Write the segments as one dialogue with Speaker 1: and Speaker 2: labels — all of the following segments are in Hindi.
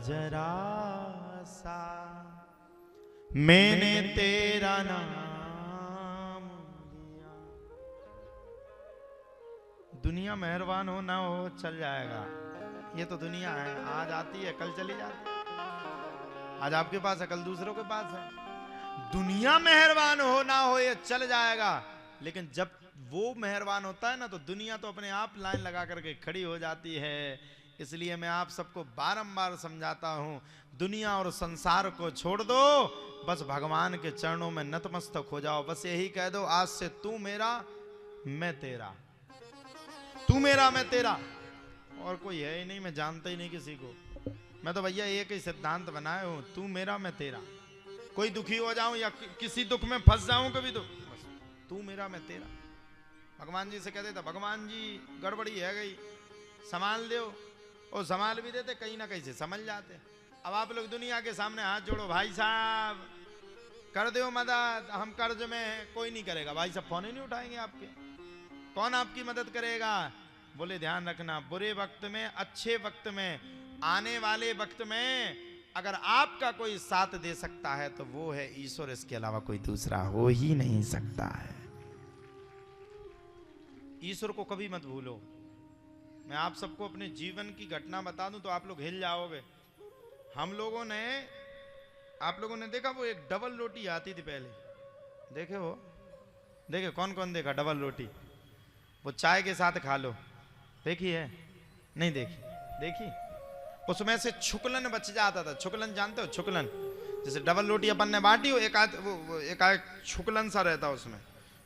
Speaker 1: जरा सा मैंने तेरा नाम लिया। दुनिया मेहरबान हो ना हो चल जाएगा, ये तो दुनिया है, आज आती है कल चली जाती है। आज आपके पास है कल दूसरों के पास है। दुनिया मेहरबान हो ना हो ये चल जाएगा, लेकिन जब वो मेहरबान होता है ना तो दुनिया तो अपने आप लाइन लगा करके खड़ी हो जाती है। इसलिए मैं आप सबको बारंबार समझाता हूं, दुनिया और संसार को छोड़ दो, बस भगवान के चरणों में नतमस्तक हो जाओ। बस यही कह दो, आज से तू मेरा मैं तेरा, तू मेरा मैं तेरा, और कोई है ही नहीं, मैं जानता ही नहीं किसी को। मैं तो भैया एक ही सिद्धांत बनाए हूं, तू मेरा मैं तेरा। कोई दुखी हो जाऊं या किसी दुख में फंस जाऊं कभी तो बस तू मेरा मैं तेरा। भगवान जी से कहते थे, भगवान जी गड़बड़ी है गई, संभाल दो, और संभाल भी देते, कहीं ना कहीं से समझ जाते। अब आप लोग दुनिया के सामने हाथ जोड़ो, भाई साहब कर दो मदद, हम कर्ज में हैं, कोई नहीं करेगा। भाई साहब फोन ही नहीं उठाएंगे आपके, कौन आपकी मदद करेगा? बोले ध्यान रखना, बुरे वक्त में, अच्छे वक्त में, आने वाले वक्त में अगर आपका कोई साथ दे सकता है तो वो है ईश्वर, इसके अलावा कोई दूसरा हो ही नहीं सकता है। ईश्वर को कभी मत भूलो। मैं आप सबको अपने जीवन की घटना बता दूं तो आप लोग हिल जाओगे। हम लोगों ने, आप लोगों ने देखा वो एक डबल रोटी आती थी पहले, देखे वो? देखे? कौन कौन देखा डबल रोटी? वो चाय के साथ खा लो, देखी है? नहीं देखी? देखी? उसमें से छुकलन बच जाता था। छुकलन जानते हो? छुकलन, जैसे डबल रोटी अपन ने बांटी हो, एक आध छुकलन सा रहता उसमें,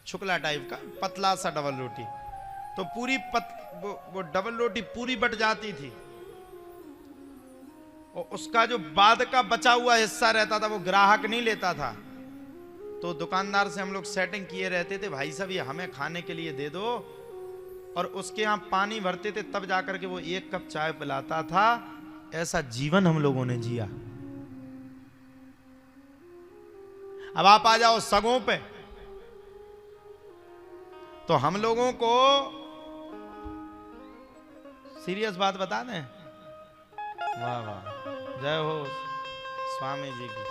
Speaker 1: छुकला टाइप का पतला सा डबल रोटी, तो पूरी वो डबल रोटी पूरी बट जाती थी, और उसका जो बाद का बचा हुआ हिस्सा रहता था वो ग्राहक नहीं लेता था। तो दुकानदार से हम लोग सेटिंग किए रहते थे, भाई साहब ये हमें खाने के लिए दे दो, और उसके यहाँ पानी भरते थे, तब जाकर के वो एक कप चाय पिलाता था। ऐसा जीवन हम लोगों ने जिया। अब आप आ जाओ सगों पे, तो हम लोगों को सीरियस बात बता दें, वाह वाह, जय हो स्वामी जी की।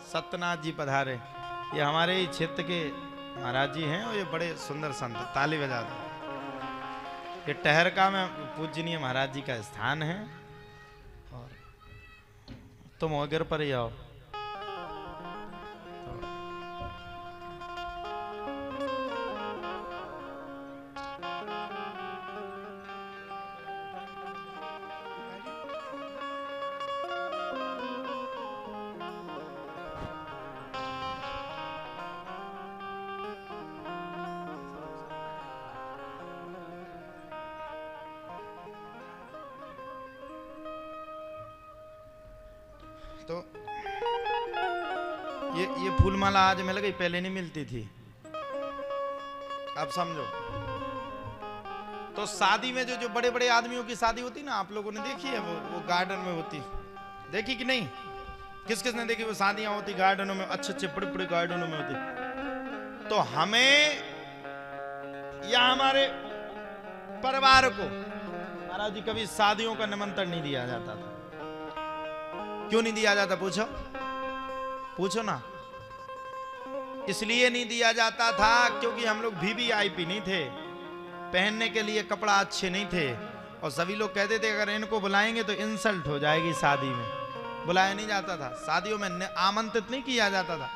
Speaker 1: सत्यनाथ जी पधारे, ये हमारे ही क्षेत्र के महाराज जी हैं, और ये बड़े सुंदर संत, ताली बजा दो। ये टहरका में पूजनीय महाराज जी का स्थान है, और तुम वगैरह पर ही आओ। तो ये फूलमाला आज मिल गई, पहले नहीं मिलती थी, अब समझो। तो शादी में जो बड़े बड़े आदमियों की शादी होती ना, आप लोगों ने देखी है, वो गार्डन में होती, देखी कि नहीं? किस किस ने देखी? वो शादियां होती गार्डनों में, अच्छे अच्छे बड़े बड़े गार्डनों में होती। तो हमें या हमारे परिवार को महाराज जी कभी शादियों का निमंत्रण नहीं दिया जाता था। क्यों नहीं दिया जाता? पूछो, पूछो ना। इसलिए नहीं दिया जाता था क्योंकि हम लोग वीवीआईपी नहीं थे, पहनने के लिए कपड़ा अच्छे नहीं थे, और सभी लोग कहते थे अगर इनको बुलाएंगे तो इंसल्ट हो जाएगी शादी में, बुलाया नहीं जाता था। शादियों में आमंत्रित नहीं किया जाता था,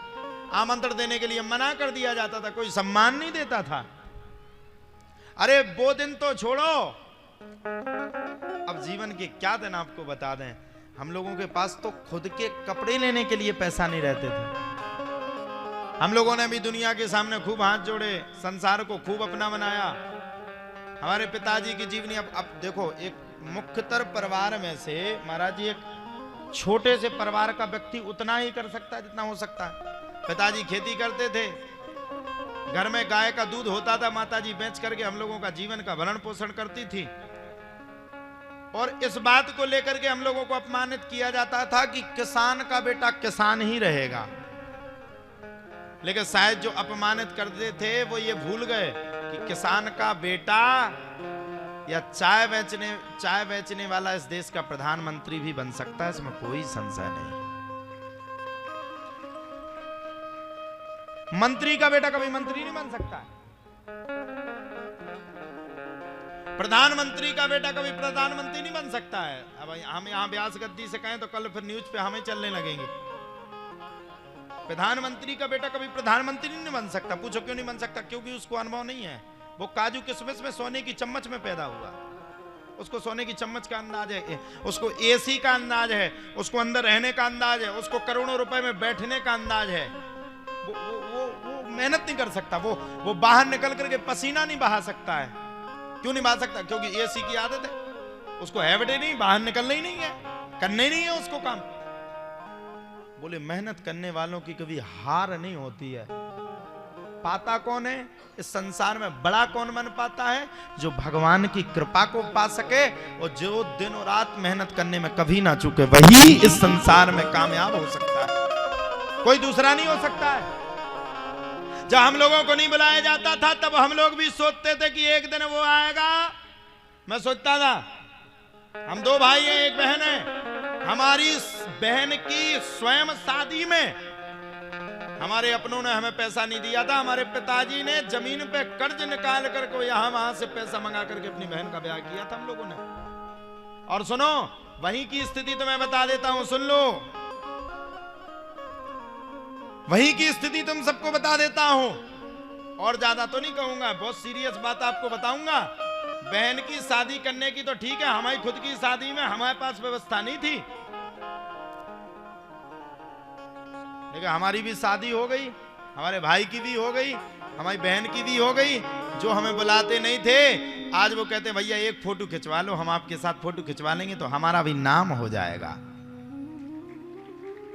Speaker 1: आमंत्रण देने के लिए मना कर दिया जाता था, कोई सम्मान नहीं देता था। अरे वो दिन तो छोड़ो, अब जीवन के क्या दिन आपको बता दें। हम लोगों के पास तो खुद के कपड़े लेने के लिए पैसा नहीं रहते थे। हम लोगों ने भी दुनिया के सामने खूब हाथ जोड़े, संसार को खूब अपना बनाया। हमारे पिताजी की जीवनी, अब देखो, एक मुख्यतर परिवार में से महाराज जी, एक छोटे से परिवार का व्यक्ति उतना ही कर सकता है जितना हो सकता है। पिताजी खेती करते थे, घर में गाय का दूध होता था, माताजी बेच करके हम लोगों का जीवन का भरण पोषण करती थी। और इस बात को लेकर के हम लोगों को अपमानित किया जाता था कि किसान का बेटा किसान ही रहेगा। लेकिन शायद जो अपमानित करते थे वो ये भूल गए कि किसान का बेटा या चाय बेचने वाला इस देश का प्रधानमंत्री भी बन सकता है, इसमें कोई संशय नहीं। मंत्री का बेटा कभी मंत्री नहीं बन सकता है, प्रधानमंत्री का बेटा कभी प्रधानमंत्री नहीं बन सकता है। अब हम यहां व्यास गद्दी से कहें तो कल फिर न्यूज पे हमें चलने लगेंगे। प्रधानमंत्री का बेटा कभी प्रधानमंत्री नहीं बन सकता। पूछो क्यों नहीं बन सकता? क्योंकि उसको अनुभव नहीं है। वो काजू किशमिश में सोने की चम्मच में पैदा हुआ, उसको सोने की चम्मच का अंदाज है, उसको एसी का अंदाज है, उसको अंदर रहने का अंदाज है, उसको करोड़ों रुपए में बैठने का अंदाज है। वो मेहनत नहीं कर सकता, वो बाहर निकल करके पसीना नहीं बहा सकता है। क्यों नहीं बहा सकता? क्योंकि एसी की आदत है, उसको हैबिट ही नहीं, बाहर निकलना ही नहीं है, करने ही नहीं है उसको काम। बोले मेहनत करने वालों की कभी हार नहीं होती है। पाता कौन है इस संसार में? बड़ा कौन बन पाता है? जो भगवान की कृपा को पा सके और जो दिन और रात मेहनत करने में कभी ना चूके, वही इस संसार में कामयाब हो सकता है, कोई दूसरा नहीं हो सकता है। जब हम लोगों को नहीं बुलाया जाता था तब हम लोग भी सोचते थे कि एक दिन वो आएगा। मैं सोचता था, हम 2 भाई हैं, 1 बहन है। हमारी बहन की स्वयं शादी में हमारे अपनों ने हमें पैसा नहीं दिया था। हमारे पिताजी ने जमीन पे कर्ज निकाल करके यहां वहां से पैसा मंगा करके अपनी बहन का ब्याह किया था हम लोगों ने। और सुनो, वहीं की स्थिति तो मैं बता देता हूं, सुन लो, वहीं की स्थिति तुम सबको बता देता हूं, और ज्यादा तो नहीं कहूंगा, बहुत सीरियस बात आपको बताऊंगा। बहन की शादी करने की तो ठीक है, हमारी खुद की शादी में हमारे पास व्यवस्था नहीं थी, लेकिन हमारी भी शादी हो गई, हमारे भाई की भी हो गई, हमारी बहन की भी हो गई। जो हमें बुलाते नहीं थे आज वो कहते भैया एक फोटो खिंचवा लो, हम आपके साथ फोटो खिंचवा लेंगे तो हमारा भी नाम हो जाएगा।